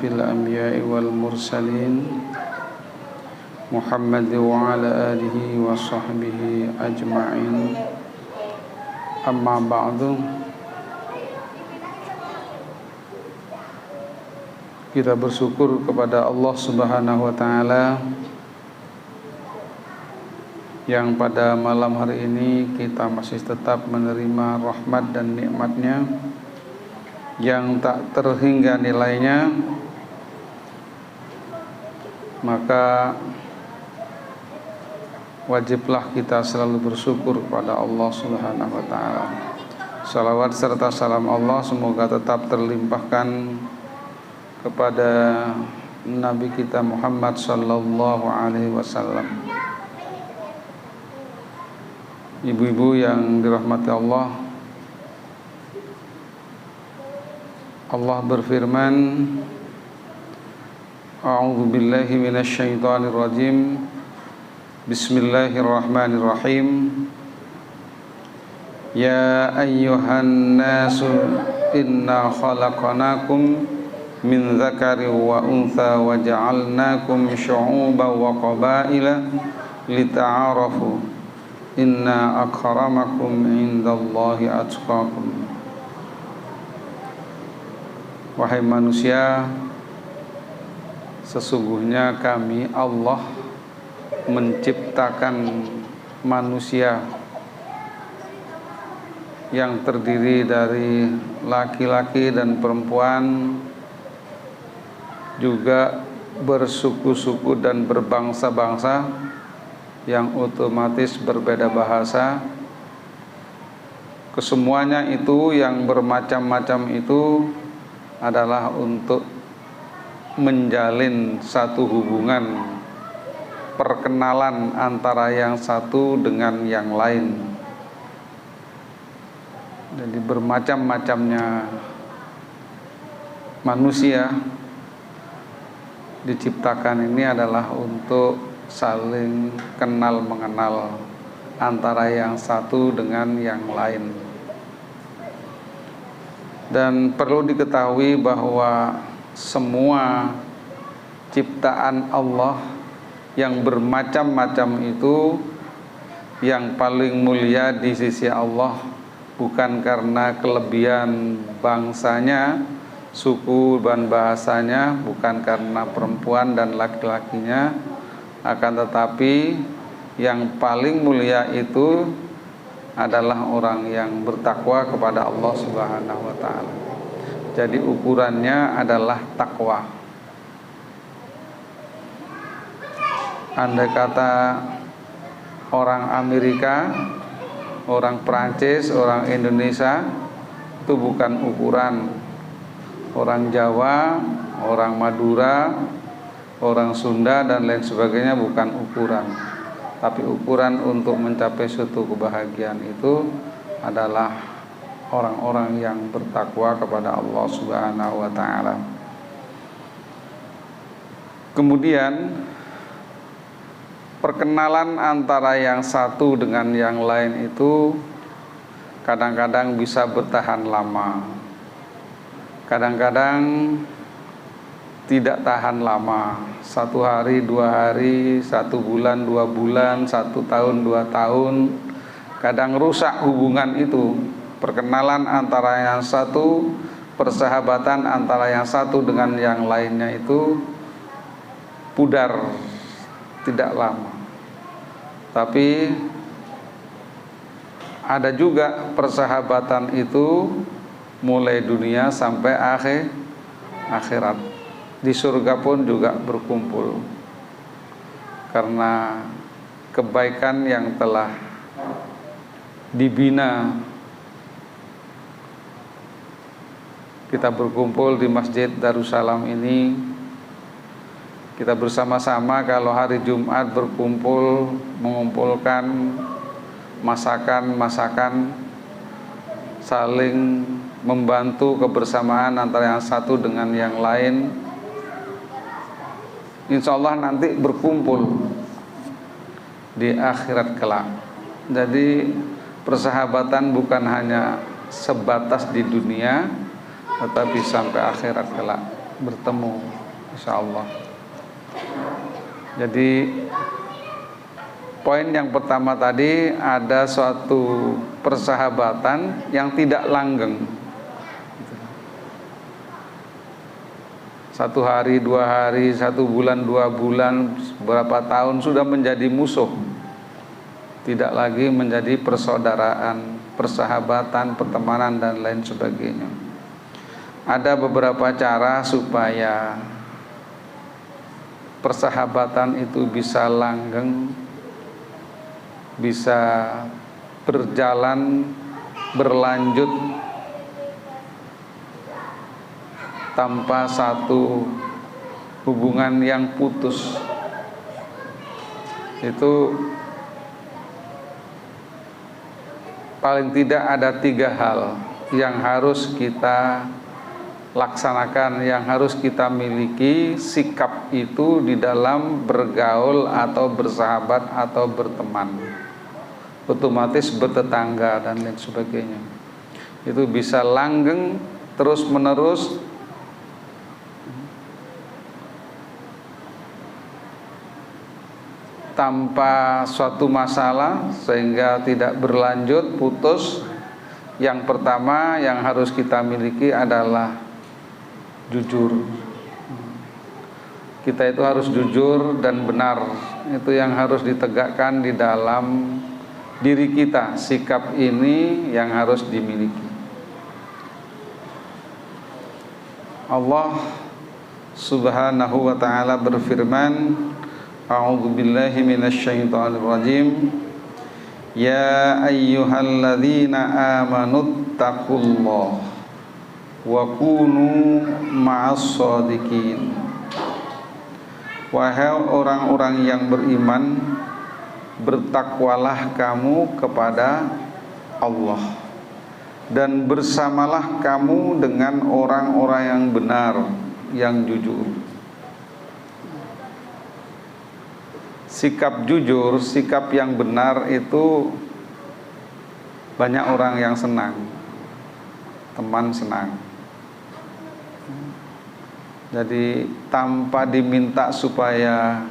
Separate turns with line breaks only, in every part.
asyrafil anbiya'i wal mursalin Muhammad wa ala alihi wa sahbihi ajma'in. Amma ba'du. Kita bersyukur kepada Allah Subhanahu wa ta'ala yang pada malam hari ini kita masih tetap menerima rahmat dan nikmatnya yang tak terhingga nilainya. Maka wajiblah kita selalu bersyukur kepada Allah Subhanahu wa ta'ala. Salawat serta salam Allah semoga tetap terlimpahkan kepada Nabi kita Muhammad sallallahu alaihi wasallam. Ibu-ibu yang dirahmati Allah, Allah berfirman, A'udzu billahi minasy syaithanir rajim. Bismillahirrahmanirrahim. Ya ayyuhan nasu inna khalaqnakum min dzakarin wa untha wa ja'alnakum syu'uban wa qabaila lita'arafu. Inna akramakum indallahi atqakum. Wahai manusia, sesungguhnya kami Allah menciptakan manusia yang terdiri dari laki-laki dan perempuan, juga bersuku-suku dan berbangsa-bangsa, yang otomatis berbeda bahasa. Kesemuanya itu yang bermacam-macam itu adalah untuk menjalin satu hubungan perkenalan antara yang satu dengan yang lain. Jadi bermacam-macamnya manusia diciptakan ini adalah untuk saling kenal mengenal antara yang satu dengan yang lain. Dan perlu diketahui bahwa semua ciptaan Allah yang bermacam-macam itu yang paling mulia di sisi Allah bukan karena kelebihan bangsanya, suku dan bahasanya, bukan karena perempuan dan laki-lakinya, akan tetapi yang paling mulia itu adalah orang yang bertakwa kepada Allah Subhanahu wa ta'ala. Jadi ukurannya adalah takwa. Andai kata orang Amerika, orang Prancis, orang Indonesia itu bukan ukuran. Orang Jawa, orang Madura, orang Sunda dan lain sebagainya bukan ukuran. Tapi ukuran untuk mencapai suatu kebahagiaan itu adalah orang-orang yang bertakwa kepada Allah Subhanahu wa ta'ala. Kemudian perkenalan antara yang satu dengan yang lain itu kadang-kadang bisa bertahan lama, kadang-kadang tidak tahan lama. 1 hari, 2 hari, 1 bulan, 2 bulan, 1 tahun, 2 tahun. Kadang rusak hubungan itu. Perkenalan antara yang satu, persahabatan antara yang satu dengan yang lainnya itu pudar, tidak lama. Tapi ada juga persahabatan itu mulai dunia sampai akhirat. Di surga pun juga berkumpul karena kebaikan yang telah dibina. Kita berkumpul di Masjid Darussalam ini. Kita bersama-sama kalau hari Jumat berkumpul mengumpulkan masakan-masakan, saling membantu kebersamaan antara yang satu dengan yang lain. Insya Allah nanti berkumpul di akhirat kelak. Jadi persahabatan bukan hanya sebatas di dunia, tetapi sampai akhirat kelak. bertemu insyaallah. Jadi poin yang pertama tadi, ada suatu persahabatan yang tidak langgeng. 1 hari, 2 hari, 1 bulan, 2 bulan, berapa tahun sudah menjadi musuh. Tidak lagi menjadi persaudaraan, persahabatan, pertemanan dan lain sebagainya. Ada beberapa cara supaya persahabatan itu bisa langgeng, bisa berjalan, berlanjut tanpa satu hubungan yang putus. Itu paling tidak ada 3 hal yang harus kita laksanakan, yang harus kita miliki sikap itu di dalam bergaul atau bersahabat atau berteman, otomatis bertetangga dan lain sebagainya. Itu bisa langgeng terus menerus tanpa suatu masalah sehingga tidak berlanjut, putus. Yang pertama yang harus kita miliki adalah jujur. Kita itu harus jujur dan benar. Itu yang harus ditegakkan di dalam diri kita. Sikap ini yang harus dimiliki. Allah Subhanahu wa ta'ala berfirman, A'udzu billahi minasyaitonir rajim. Ya ayyuhalladzina amanu taqullaha wa kunu ma'as shadiqin. Wahai orang-orang yang beriman, bertakwalah kamu kepada Allah dan bersamalah kamu dengan orang-orang yang benar, yang jujur. Sikap jujur, sikap yang benar itu banyak orang yang senang, teman senang. Jadi tanpa diminta supaya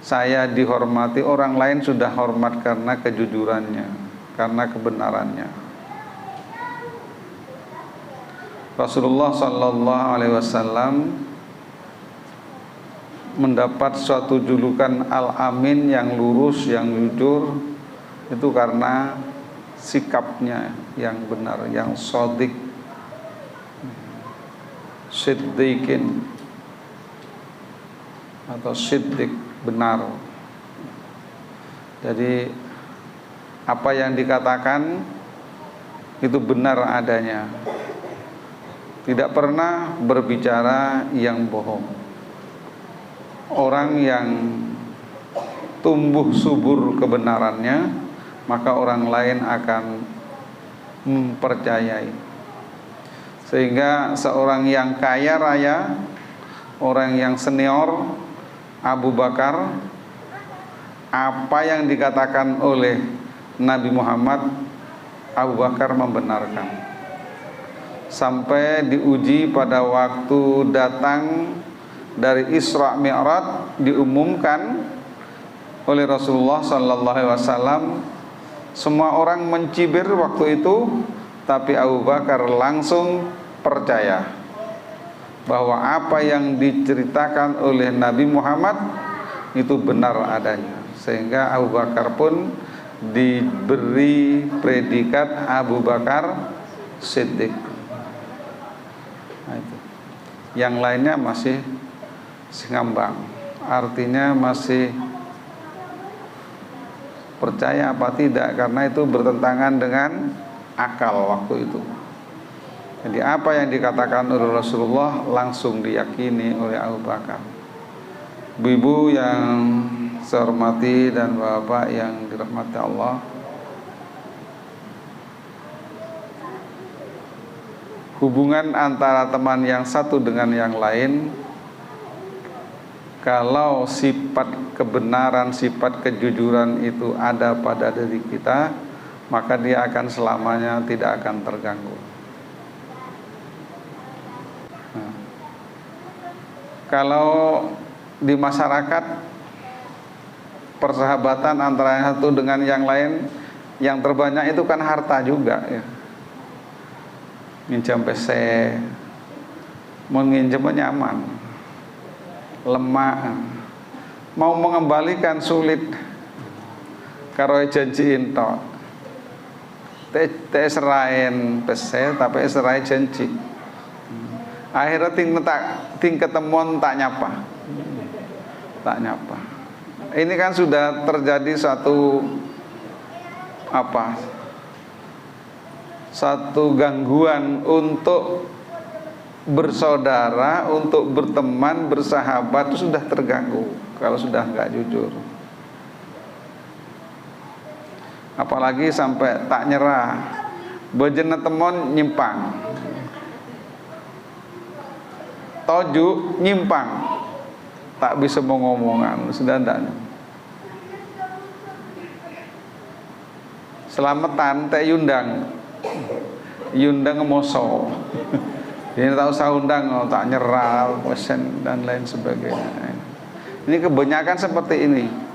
saya dihormati, orang lain sudah hormat karena kejujurannya, karena kebenarannya. Rasulullah sallallahu alaihi wasallam mendapat suatu julukan Al-Amin, yang lurus, yang jujur, itu karena sikapnya yang benar, yang shadiq, siddiqin atau siddiq, benar. Jadi apa yang dikatakan itu benar adanya, tidak pernah berbicara yang bohong. Orang yang tumbuh subur kebenarannya, maka orang lain akan mempercayai. Sehingga seorang yang kaya raya, orang yang senior, Abu Bakar, apa yang dikatakan oleh Nabi Muhammad, Abu Bakar membenarkan. Sampai diuji pada waktu datang dari Isra Mi'raj, diumumkan oleh Rasulullah sallallahu alaihi wasallam, semua orang mencibir waktu itu, tapi Abu Bakar langsung percaya bahwa apa yang diceritakan oleh Nabi Muhammad itu benar adanya. Sehingga Abu Bakar pun diberi predikat Abu Bakar Siddiq. Nah, itu. Yang lainnya masih ngambang, artinya masih percaya apa tidak, karena itu bertentangan dengan akal waktu itu. Jadi apa yang dikatakan oleh Rasulullah langsung diyakini oleh Abu Bakar. Ibu yang saya hormati dan bapak yang dirahmati Allah, hubungan antara teman yang satu dengan yang lain, kalau sifat kebenaran, sifat kejujuran itu ada pada diri kita, maka dia akan selamanya tidak akan terganggu. Nah, Kalau di masyarakat persahabatan antara yang satu dengan yang lain, yang terbanyak itu kan harta juga ya. Minjam PC, mau nginjem nyaman, lemah, mau mengembalikan sulit, karo janjiin tok. Teh serain PC tapi serai janji. Akhirnya ting ketemuan tak nyapa. Ini kan sudah terjadi satu gangguan untuk bersaudara, untuk berteman, bersahabat itu sudah terganggu kalau sudah nggak jujur. Apalagi sampai tak nyerah, bejena temon nyimpang, toju nyimpang, tak bisa mau ngomongan, sudah ndak. Selamatan teh yundang moso. Ini tahu saundang tak nyerah, pesen dan lain sebagainya. Ini kebanyakan seperti ini.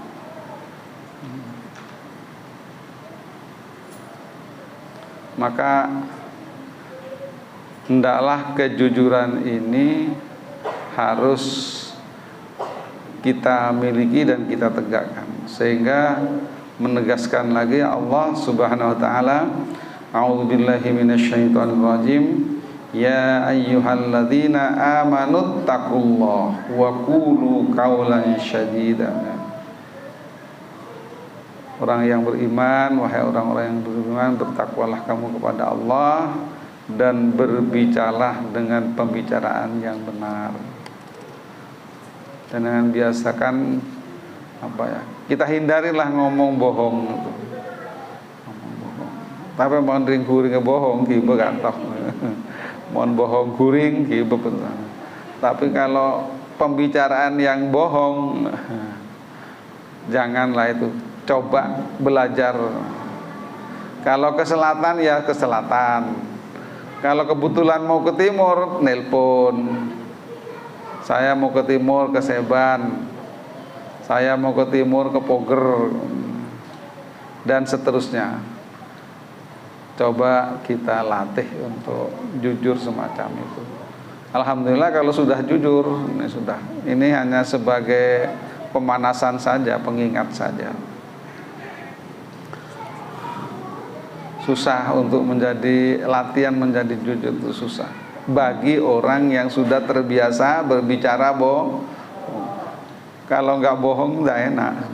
Maka hendaklah kejujuran ini harus kita miliki dan kita tegakkan, sehingga menegaskan lagi Allah Subhanahu wa taala, a'udzubillahi minasyaitonir rajim, ya ayyuhalladzina amanu taqullaha wa qulu qawlan syadida. Orang yang beriman, wahai orang-orang yang beriman, bertakwalah kamu kepada Allah dan berbicaralah dengan pembicaraan yang benar. Dan dengan biasakan kita hindarilah ngomong bohong. Tapi mohon ring guring bohong kibe kantok. Mohon bohong guring kibe betul. Tapi kalau pembicaraan yang bohong, janganlah itu. Coba belajar. Kalau ke selatan ya ke selatan. Kalau kebetulan mau ke timur, nelpon. Saya mau ke timur ke Seban. Saya mau ke timur ke Poger. Dan seterusnya. Coba kita latih untuk jujur semacam itu. Alhamdulillah kalau sudah jujur, ini hanya sebagai pemanasan saja, pengingat saja. Susah untuk latihan menjadi jujur itu susah. Bagi orang yang sudah terbiasa berbicara bohong. Kalau nggak bohong nggak enak.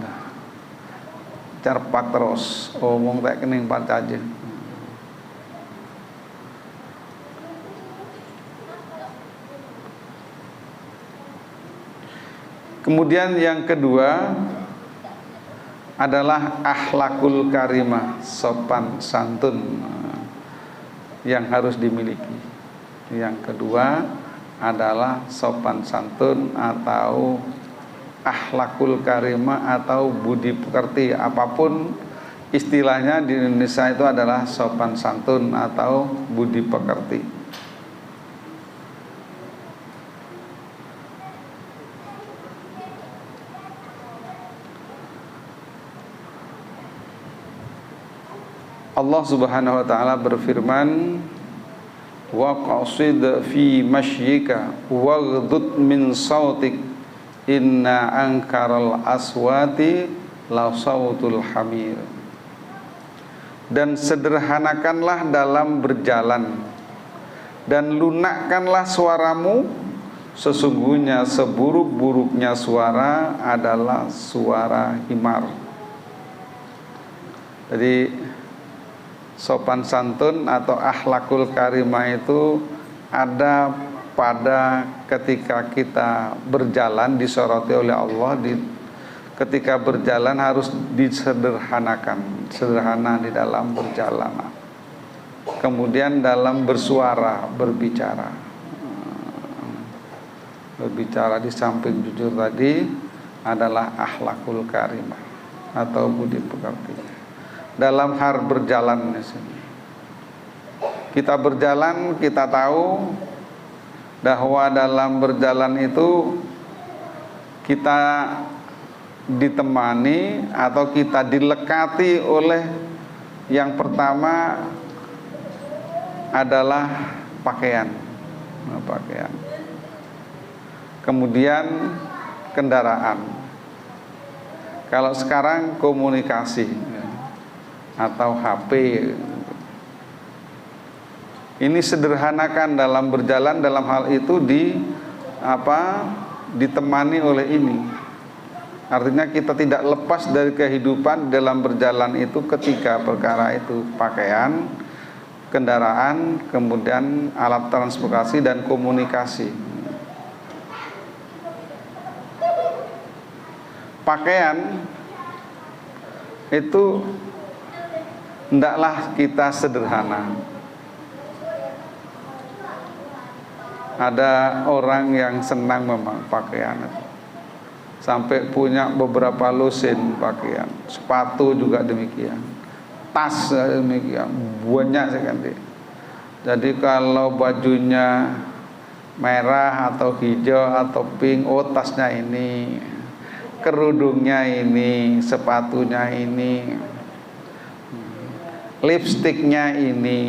Cerpak terus, omong tak kening pat aja. Kemudian yang kedua adalah akhlakul karimah, sopan santun yang harus dimiliki. Yang kedua adalah sopan santun atau akhlakul karimah atau budi pekerti. Apapun istilahnya di Indonesia itu adalah sopan santun atau budi pekerti. Allah Subhanahu wa taala berfirman, wa qasid fi mashyika waghdud min sautik inna ankaral aswati la sautul hamir. Dan sederhanakanlah dalam berjalan dan lunakkanlah suaramu, sesungguhnya seburuk-buruknya suara adalah suara himar. Jadi sopan santun atau akhlakul karimah itu ada pada ketika kita berjalan, disoroti oleh Allah. Ketika berjalan harus disederhanakan, sederhana di dalam berjalan. Kemudian dalam bersuara, berbicara di samping jujur tadi adalah akhlakul karimah atau budi pekerti. Dalam hal berjalan, kita berjalan, kita tahu bahwa dalam berjalan itu kita ditemani atau kita dilekati oleh yang pertama adalah pakaian. Pakaian. Kemudian kendaraan. Kalau sekarang komunikasi atau HP. Ini sederhanakan dalam berjalan, dalam hal itu ditemani oleh ini. Artinya kita tidak lepas dari kehidupan dalam berjalan itu ketika perkara itu pakaian, kendaraan, kemudian alat transportasi dan komunikasi. Pakaian itu hendaklah kita sederhana. Ada orang yang senang memang pakaian itu, sampai punya beberapa lusin pakaian, sepatu juga demikian, tas demikian, banyak sekali. Jadi kalau bajunya merah atau hijau atau pink, oh tasnya ini, kerudungnya ini, sepatunya ini, lipstiknya ini.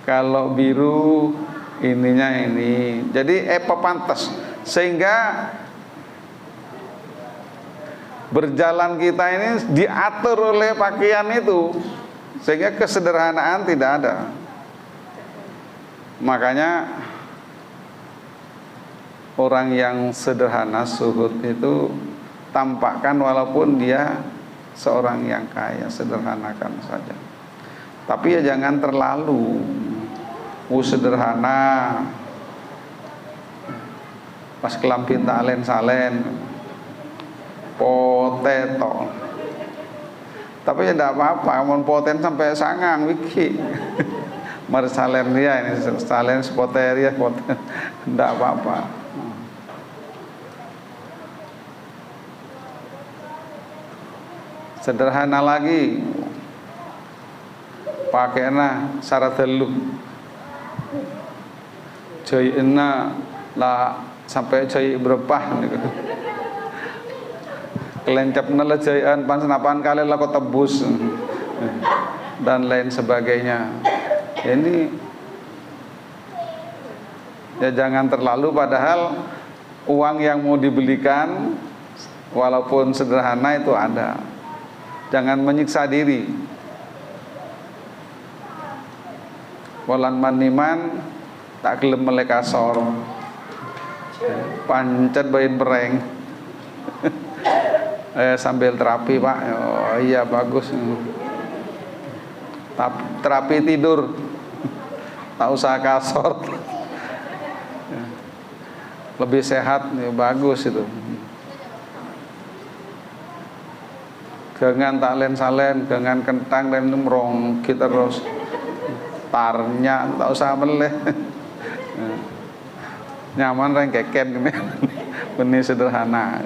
Kalau biru ininya ini. Jadi pantas, sehingga berjalan kita ini diatur oleh pakaian itu, sehingga kesederhanaan tidak ada. Makanya orang yang sederhana, zuhud itu tampakkan walaupun dia seorang yang kaya, sederhanakan saja. Tapi ya jangan terlalu sederhana, pas kelampin talen salen, poteto. Tapi ya tidak apa-apa, mau poten sampai sangang wiki. Mari salen dia ini, salen spoteria, poten, tidak apa-apa. Sederhana lagi, pakainya syarat telu. Jayina lah sampai jai berepah nih. Kelencapnya lah jayan pan senapan kali lah kau tebus dan lain sebagainya. Ini ya jangan terlalu, padahal uang yang mau dibelikan walaupun sederhana itu ada. Jangan menyiksa diri. Walan maniman tak gelem melek asor, pancet bayin pereng. Sambil terapi pak, oh iya bagus. Terapi tidur, tak usah kasor, lebih sehat, bagus itu. Gangan tak len salen, gangan kentang dan merong kita terus. Tarnya tak usah meleh. Nyaman reng keken ini. Benih sederhana.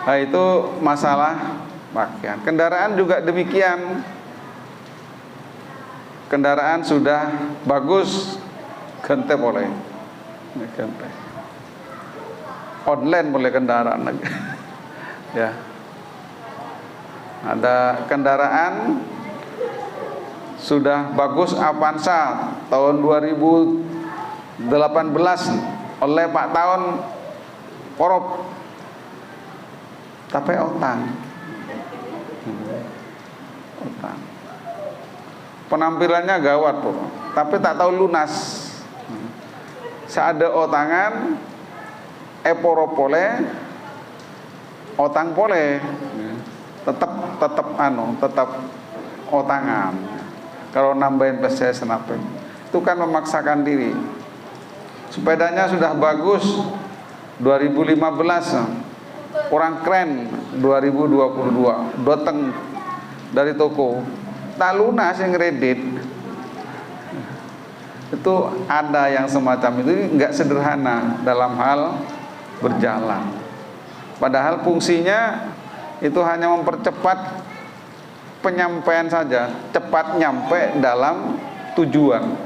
Nah, itu masalah pakaian. Kendaraan juga demikian. Kendaraan sudah bagus, gente boleh. Gente. Online boleh kendaraan lagi. Ya. Ada kendaraan sudah bagus, Avanza tahun 2018 oleh Pak Tahun korup, tapi utang. Penampilannya gawat bro, tapi tak tahu lunas. Seada otangan, eporopole, otang pole, tetap otangan. Kalau nambahin pesnya senapen, itu kan memaksakan diri. Sepedanya sudah bagus 2015, orang keren 2022, datang dari toko, tak lunas yang kredit. Itu ada yang semacam itu, nggak sederhana dalam hal berjalan. Padahal fungsinya itu hanya mempercepat penyampaian saja, cepat nyampe dalam tujuan.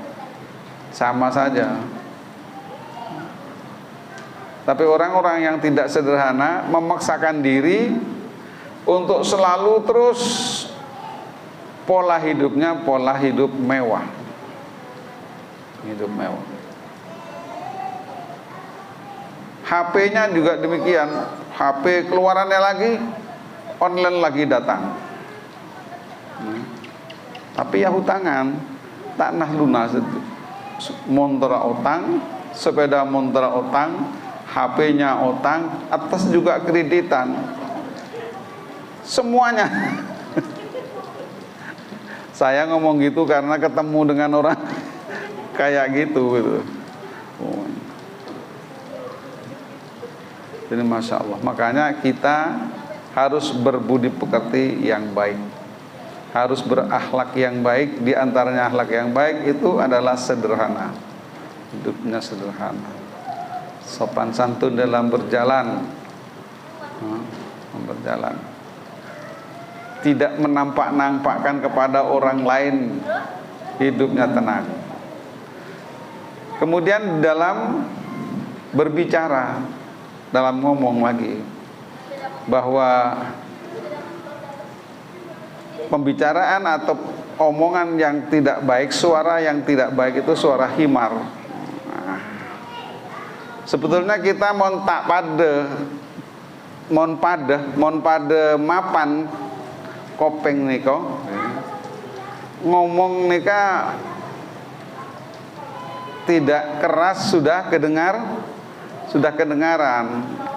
sama saja. Tapi orang-orang yang tidak sederhana memaksakan diri untuk selalu terus pola hidupnya pola hidup mewah. Hidup mewah. HP-nya juga demikian. HP keluarannya lagi, online lagi datang. Tapi ya hutangan, tanah lunas itu. Montara utang, sepeda montara utang, HP-nya utang, atas juga kreditan. Semuanya. Saya ngomong gitu karena ketemu dengan orang kayak gitu. Jadi Masya Allah. Makanya kita harus berbudi pekerti yang baik, harus berakhlak yang baik. Di antaranya akhlak yang baik itu adalah sederhana, hidupnya sederhana, sopan santun dalam berjalan, tidak menampak-nampakkan kepada orang lain, hidupnya tenang. Kemudian dalam berbicara, dalam ngomong lagi, bahwa pembicaraan atau omongan yang tidak baik, suara yang tidak baik itu suara himar. Sebetulnya kita mon pada mapan kopeng niko ngomong nika tidak keras sudah kedengaran,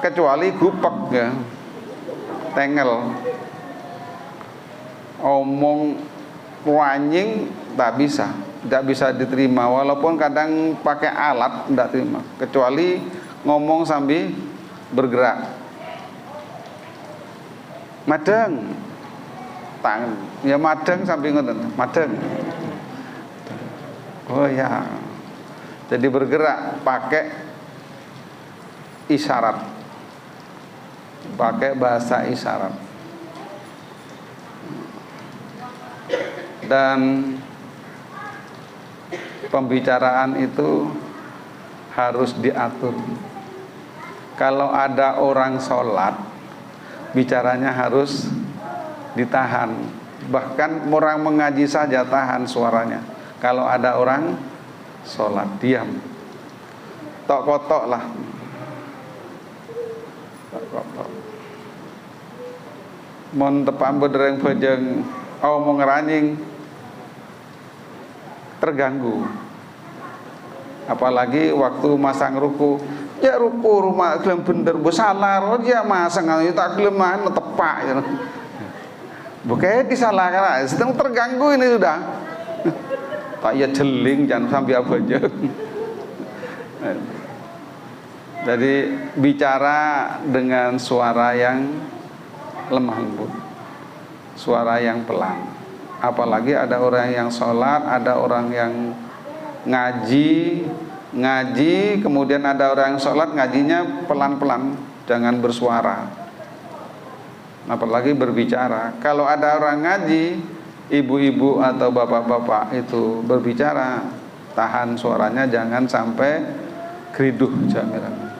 kecuali gupek ya, tengel, omong wanying tidak bisa diterima, walaupun kadang pakai alat tidak terima, kecuali ngomong sambil bergerak. Madeng tangan ya, madeng sambil ngoten, madeng. Oh ya, jadi bergerak pakai isyarat, pakai bahasa isyarat. Dan pembicaraan itu harus diatur. Kalau ada orang sholat, bicaranya harus ditahan. Bahkan orang mengaji saja tahan suaranya. Kalau ada orang sholat, diam. Tok-kotok lah. Mon tepam bedereng bejeng omong ranjing terganggu. Apalagi waktu masang ruku, ya ruku rumah gelem bener besalar, ya masang itu tak gelem tepak ya. Bukan disalahkan, sedang terganggu ini sudah. Tak ya jeling jangan sampai apa aja. Jadi bicara dengan suara yang lemah lembut, suara yang pelan. Apalagi ada orang yang sholat, ada orang yang ngaji, kemudian ada orang yang sholat ngajinya pelan-pelan, jangan bersuara. Apalagi berbicara. Kalau ada orang ngaji, ibu-ibu atau bapak-bapak itu berbicara, tahan suaranya, jangan sampai kriduh jamiran.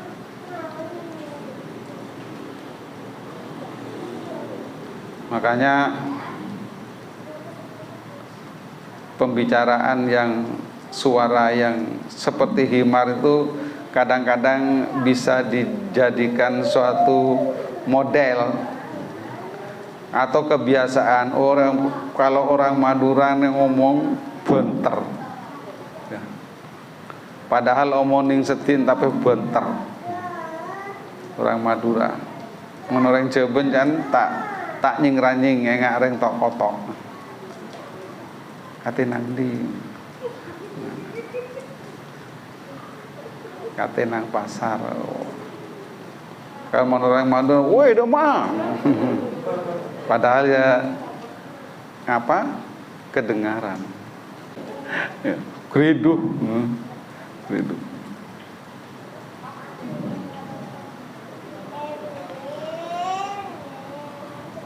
Makanya pembicaraan yang suara yang seperti himar itu kadang-kadang bisa dijadikan suatu model atau kebiasaan orang. Kalau orang Madura yang ngomong benter ya. Padahal omongin setin tapi benter. Orang Madura menoreng Jawa kan tak nying-ranying ngareng tok kotok. Kate nang ndi? Kate nang pasar. Kalau menoreng Madura, woi doma. Padahal ya apa? Kedengaran. Ya, kriduh. Kriduh.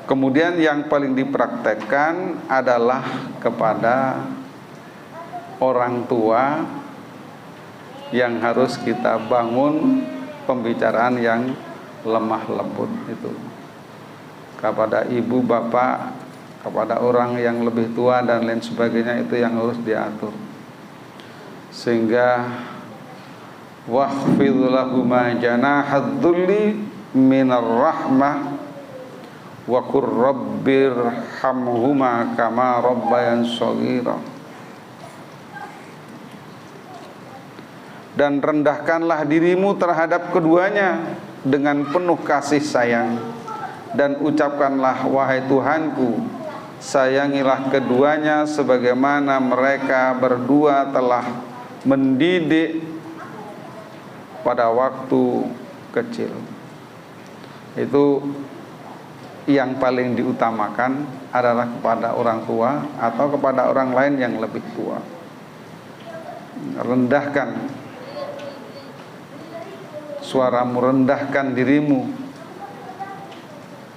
Kemudian yang paling dipraktekkan adalah kepada orang tua yang harus kita bangun pembicaraan yang lemah lembut itu kepada ibu bapak, kepada orang yang lebih tua dan lain sebagainya, itu yang harus diatur. Sehingga wakhfid lahuma janahadz dzulli minar rahmah wa qur rabbirhamhuma kama rabbayan shaghira. Dan rendahkanlah dirimu terhadap keduanya dengan penuh kasih sayang, dan ucapkanlah, wahai Tuhanku, sayangilah keduanya sebagaimana mereka berdua telah mendidik pada waktu kecil. Itu yang paling diutamakan adalah kepada orang tua atau kepada orang lain yang lebih tua. Rendahkan suaramu, rendahkan dirimu,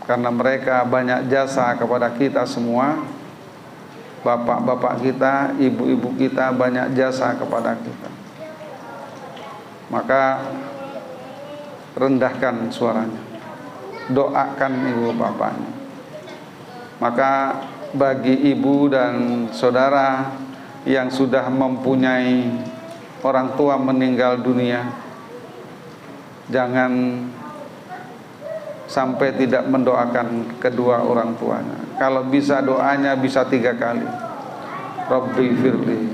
karena mereka banyak jasa kepada kita semua. Bapak-bapak kita, ibu-ibu kita banyak jasa kepada kita. Maka rendahkan suaranya, doakan ibu bapaknya. Maka bagi ibu dan saudara yang sudah mempunyai orang tua meninggal dunia, jangan sampai tidak mendoakan kedua orang tuanya. Kalau bisa doanya bisa 3 kali. Rabbi firli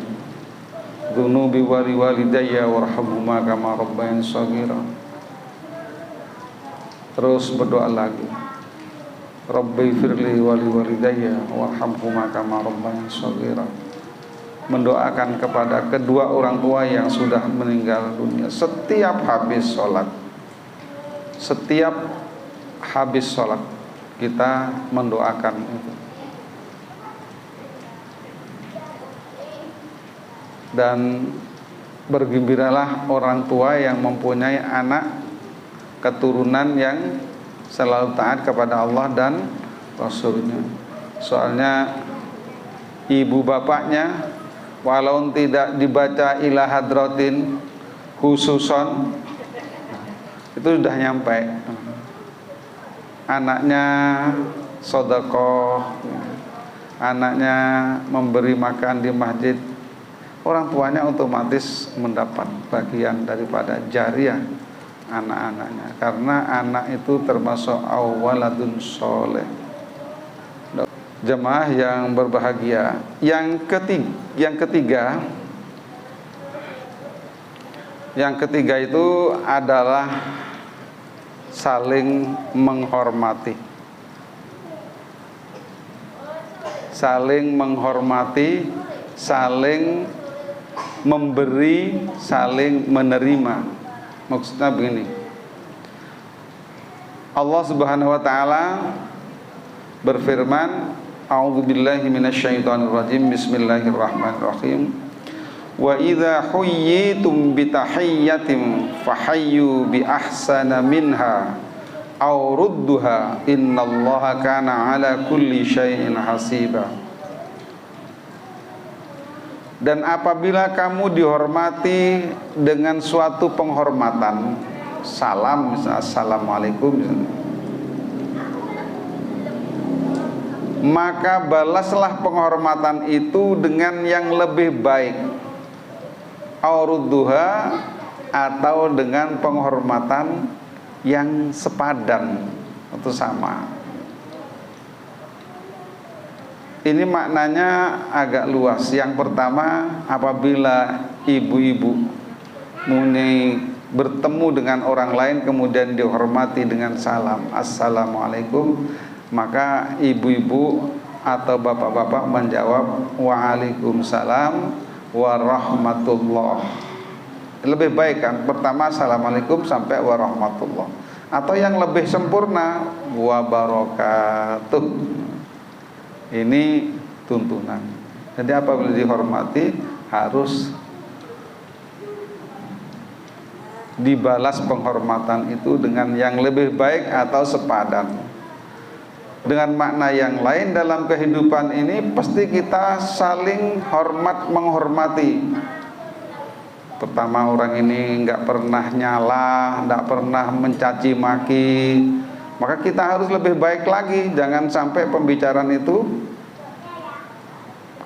dzunubi wali walidayya warhamhuma kama rabbayani shaghira. Terus berdoa lagi, Rabbi firli wali walidayya warhamhuma kama rabbayani shaghira. Mendoakan kepada kedua orang tua yang sudah meninggal dunia setiap habis sholat. Setiap habis sholat kita mendoakan itu. Dan bergembiralah orang tua yang mempunyai anak keturunan yang selalu taat kepada Allah dan Rasulnya. Soalnya ibu bapaknya walau tidak dibaca ila hadratin khususon, itu sudah nyampe. Anaknya sedekah, anaknya memberi makan di masjid, orang tuanya otomatis mendapat bagian daripada jariah anak-anaknya, karena anak itu termasuk awaladun soleh. Jemaah yang berbahagia, yang ketiga itu adalah saling menghormati. Saling menghormati, saling memberi, saling menerima. Maksudnya begini, Allah Subhanahu wa taala berfirman, a'udzubillahi minasyaitonirrajim, bismillahirrahmanirrahim. Wa idza huyyitum bitahiyyatin fahayyu bi ahsana minha aw rudduha innallaha kana ala kulli syai'in hasiba. Dan apabila kamu dihormati dengan suatu penghormatan, salam misalnya assalamualaikum misalnya, maka balaslah penghormatan itu dengan yang lebih baik, aurudduha, atau dengan penghormatan yang sepadan atau sama. Ini maknanya agak luas. Yang pertama, apabila ibu-ibu bertemu dengan orang lain kemudian dihormati dengan salam assalamualaikum, maka ibu-ibu atau bapak-bapak menjawab waalaikumsalam warahmatullah. Lebih baik kan, pertama assalamualaikum sampai warahmatullah, atau yang lebih sempurna wabarakatuh. Ini tuntunan. Jadi apabila dihormati harus dibalas penghormatan itu dengan yang lebih baik atau sepadan. Dengan makna yang lain, dalam kehidupan ini pasti kita saling hormat menghormati. Pertama, orang ini nggak pernah nyala, nggak pernah mencaci maki, maka kita harus lebih baik lagi. Jangan sampai pembicaraan itu.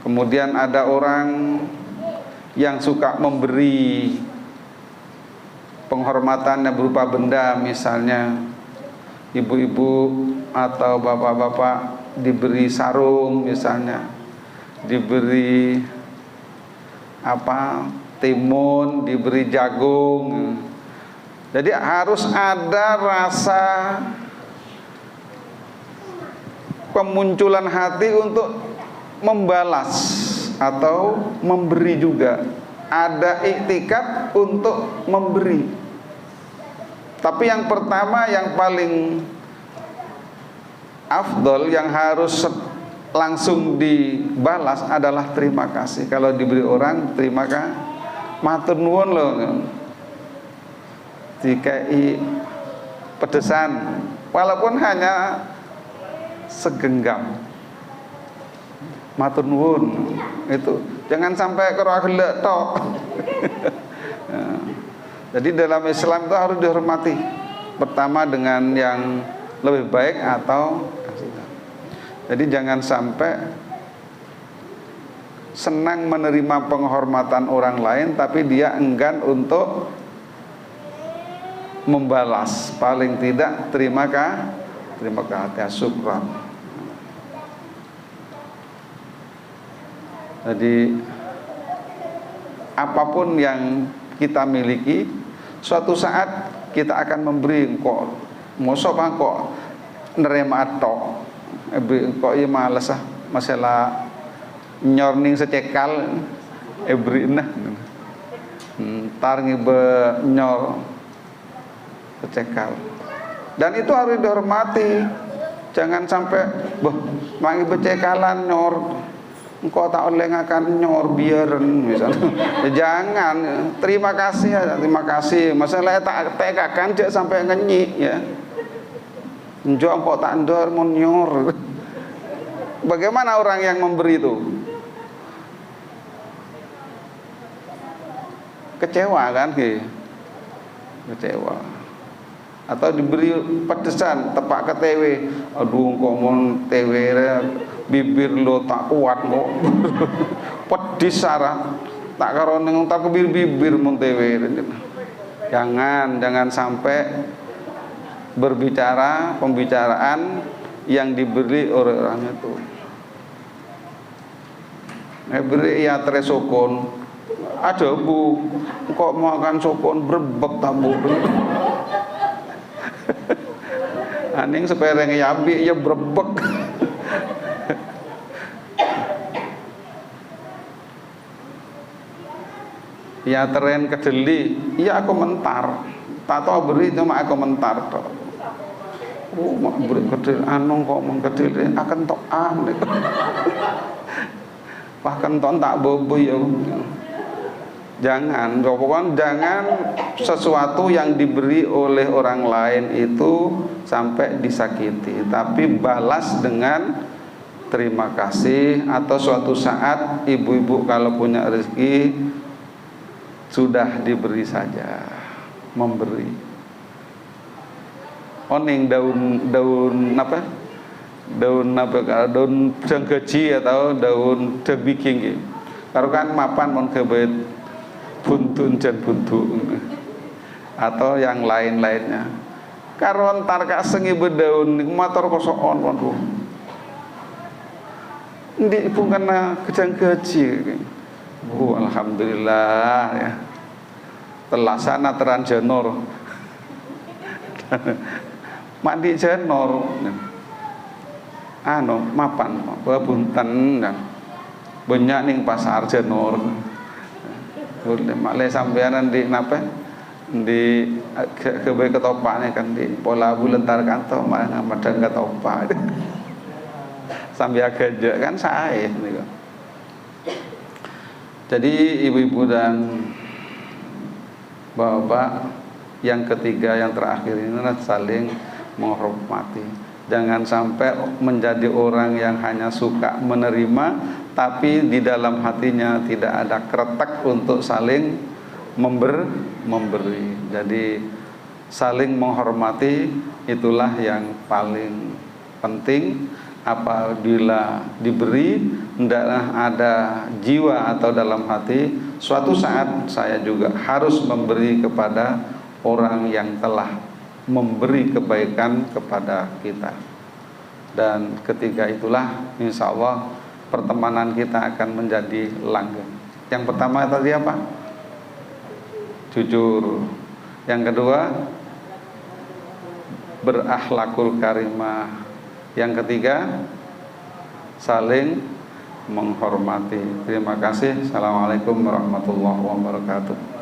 Kemudian ada orang yang suka memberi penghormatannya berupa benda, misalnya ibu-ibu atau bapak-bapak diberi sarung, misalnya diberi timun, diberi jagung. Jadi harus ada rasa pemunculan hati untuk membalas atau memberi juga. Ada iktikad untuk memberi. Tapi yang pertama, yang paling afdol, yang harus langsung dibalas adalah terima kasih. Kalau diberi orang, terima kasih, matur nuwun loh, dikai pedesan walaupun hanya segenggam, matur nuwun. Itu jangan sampai karo gelek tok. Jadi dalam Islam itu harus dihormati. Pertama dengan yang lebih baik atau jadi jangan sampai senang menerima penghormatan orang lain tapi dia enggan untuk membalas. Paling tidak terima kasih, syukran. Jadi apapun yang kita miliki, suatu saat kita akan memberi. Kok mosok kok nerima tok, kok iya males masalah nyorning secekal ebri nah tar ngibe nyor secekal. Dan itu harus dihormati. Jangan sampai mangi becekalan nyor engkau tak oleh akan nyor biaran misalnya. Jangan, terima kasih ya, terima kasih. Masalah tak tegakan dia sampai ngenyik ya. Njok engkau tak ndor mau nyor. Bagaimana orang yang memberi itu? Kecewa kan? Kecewa. Atau diberi pedesan tepak ke TW, aduh kok mon TW bibir lo tak kuat kok. Pedis sarah tak karo ning tak bibir mon TW. Jangan sampai berbicara pembicaraan yang diberi orang itu. Beri ya tresokon. Ada bu, kok makan sokon berbek tamu. Aning sepereng yabi ya berbek. Ya teren kedeli, iya komentar. Tak tahu beri cuma komentar tok. Oh, mak beri kedel anu kok mengkedel akan tok bahkan ton tak bobo ya. Jangan sesuatu yang diberi oleh orang lain itu sampai disakiti, tapi balas dengan terima kasih. Atau suatu saat ibu-ibu kalau punya rezeki sudah diberi saja, memberi. Oning daun jengkeji atau daun debiking karo kan mapan mon kebet buntun jan buntu atau yang lain-lainnya. Karon tar kasengi bedaun motor kosoon waduh. Ndi pun kena kejang keji. Alhamdulillah ya. Telasana teran jenor. Mandi jenor. Mapan bunten dan banyak ning pasar jenor. Makleh sampeanan di napa di kebe ketopaknya kan di pola bulentar kanto mana madang ketopak sambil agak kan saya nih. Jadi ibu-ibu dan bapak, yang ketiga yang terakhir ini saling menghormati. Jangan sampai menjadi orang yang hanya suka menerima tapi di dalam hatinya tidak ada kretek untuk saling memberi. Jadi saling menghormati itulah yang paling penting. Apabila diberi, hendaklah ada jiwa atau dalam hati, suatu saat saya juga harus memberi kepada orang yang telah memberi kebaikan kepada kita. Dan ketika itulah insya Allah pertemanan kita akan menjadi langgeng. Yang pertama tadi apa? Jujur. Yang kedua, berakhlakul karimah. Yang ketiga, saling menghormati. Terima kasih. Assalamualaikum warahmatullahi wabarakatuh.